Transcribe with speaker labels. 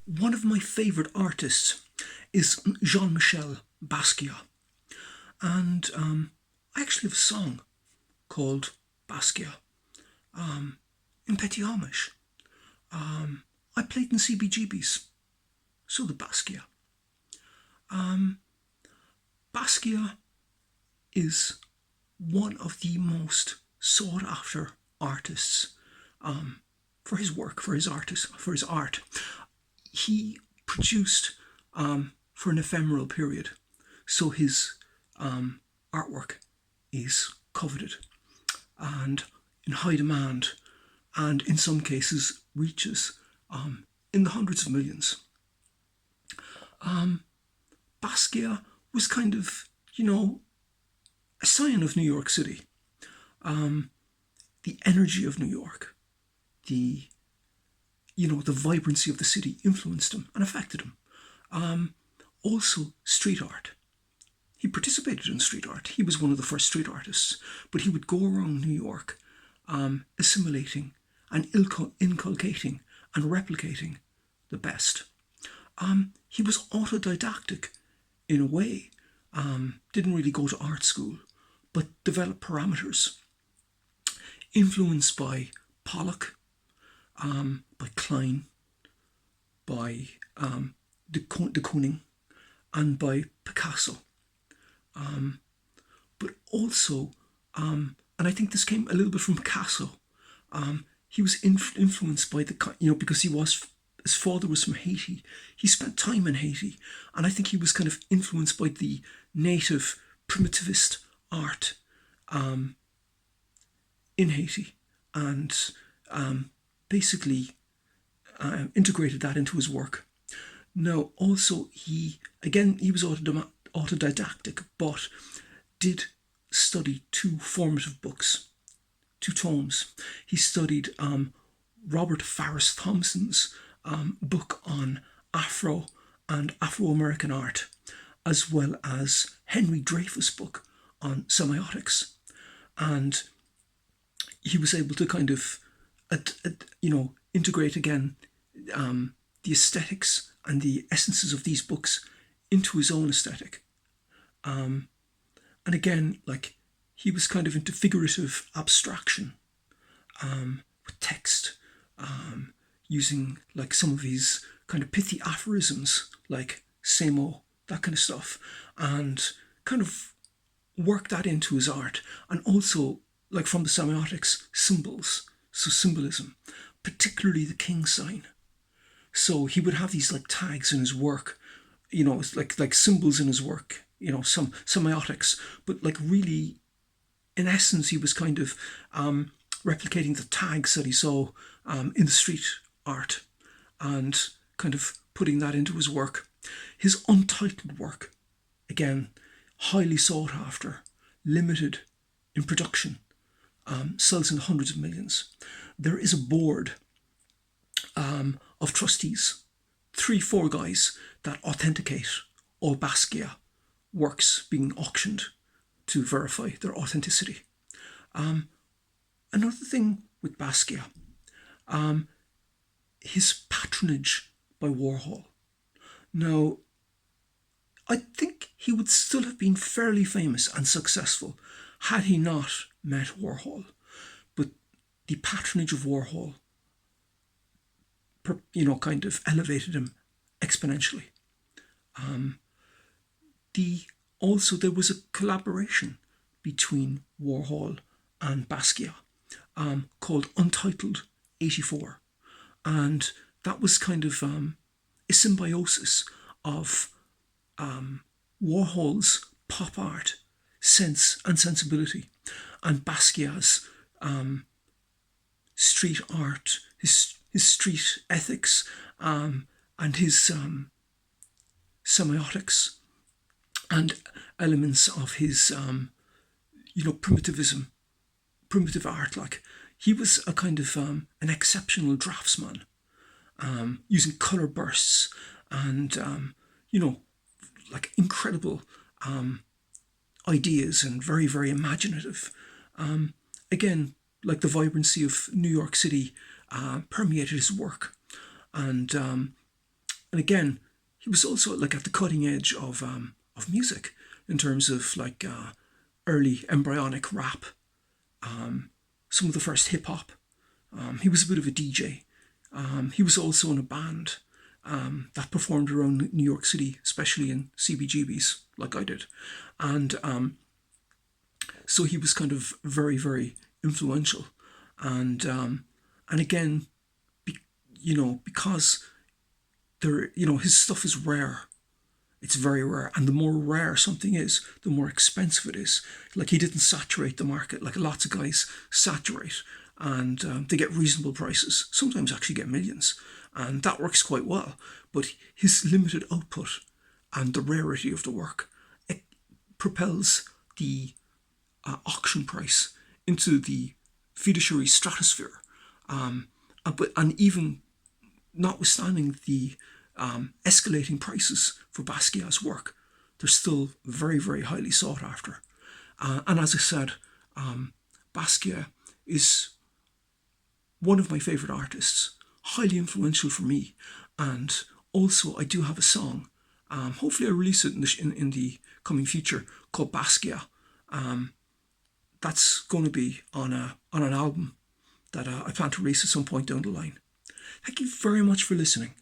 Speaker 1: One of my favourite artists is Jean-Michel Basquiat, and I actually have a song called Basquiat in Petit Homage. I played in CBGBs, so the Basquiat. Basquiat is one of the most sought after artists for his work, for his art. He produced for an ephemeral period, so his artwork is coveted and in high demand, and in some cases reaches in the hundreds of millions. Basquiat was kind of, a scion of New York City. The energy of New York, the vibrancy of the city influenced him and affected him. Also, street art. He participated in street art. He was one of the first street artists, but he would go around New York assimilating and inculcating and replicating the best. He was autodidactic in a way, didn't really go to art school, but developed parameters, influenced by Pollock, by Klein, by de Kooning, and by Picasso. But also, and I think this came a little bit from Picasso, he was influenced by because his father was from Haiti. He spent time in Haiti, and I think he was kind of influenced by the native primitivist art in Haiti, and basically integrated that into his work. Now, also, he was autodidactic, but did study two formative books, two tomes. He studied Robert Farris Thompson's book on Afro and Afro-American art, as well as Henry Dreyfuss' book on semiotics. And he was able to kind of, integrate again the aesthetics and the essences of these books into his own aesthetic. And again, he was kind of into figurative abstraction with text, using some of his kind of pithy aphorisms, like Semo, that kind of stuff, and kind of work that into his art. And also, from the semiotics, symbols, so symbolism, particularly the king sign. So he would have these tags in his work, it's like symbols in his work, some semiotics, but really, in essence, he was kind of replicating the tags that he saw in the street art and kind of putting that into his work. His untitled work, again, highly sought after, limited in production, sells in hundreds of millions. There is a board of trustees, 3-4 guys that authenticate all Basquiat works being auctioned to verify their authenticity. Another thing with Basquiat, his patronage by Warhol. Now, I think he would still have been fairly famous and successful had he not met Warhol. But the patronage of Warhol, kind of elevated him exponentially. Also, there was a collaboration between Warhol and Basquiat called Untitled 84. And that was kind of a symbiosis of Warhol's pop art sense and sensibility and Basquiat's street art, his street ethics, and his semiotics and elements of his primitivism, primitive art. He was a kind of an exceptional draftsman, using colour bursts and incredible ideas, and very, very imaginative. Again, the vibrancy of New York City permeated his work, and And again, he was also like at the cutting edge of music in terms of like early embryonic rap, some of the first hip hop. He was a bit of a DJ. He was also in a band that performed around New York City, especially in CBGBs, like I did. And so he was kind of very, very influential. And again, because his stuff is rare. It's very rare, and the more rare something is, the more expensive it is. Like, he didn't saturate the market like lots of guys saturate, and they get reasonable prices. Sometimes actually get millions, and that works quite well. But his limited output and the rarity of the work, it propels the auction price into the fiduciary stratosphere. And even notwithstanding the escalating prices for Basquiat's work, they're still very, very highly sought after. And as I said, Basquiat is one of my favourite artists, highly influential for me. And also, I do have a song. Hopefully, I release it in the coming future, called Basquiat. That's going to be on an album that I plan to release at some point down the line. Thank you very much for listening.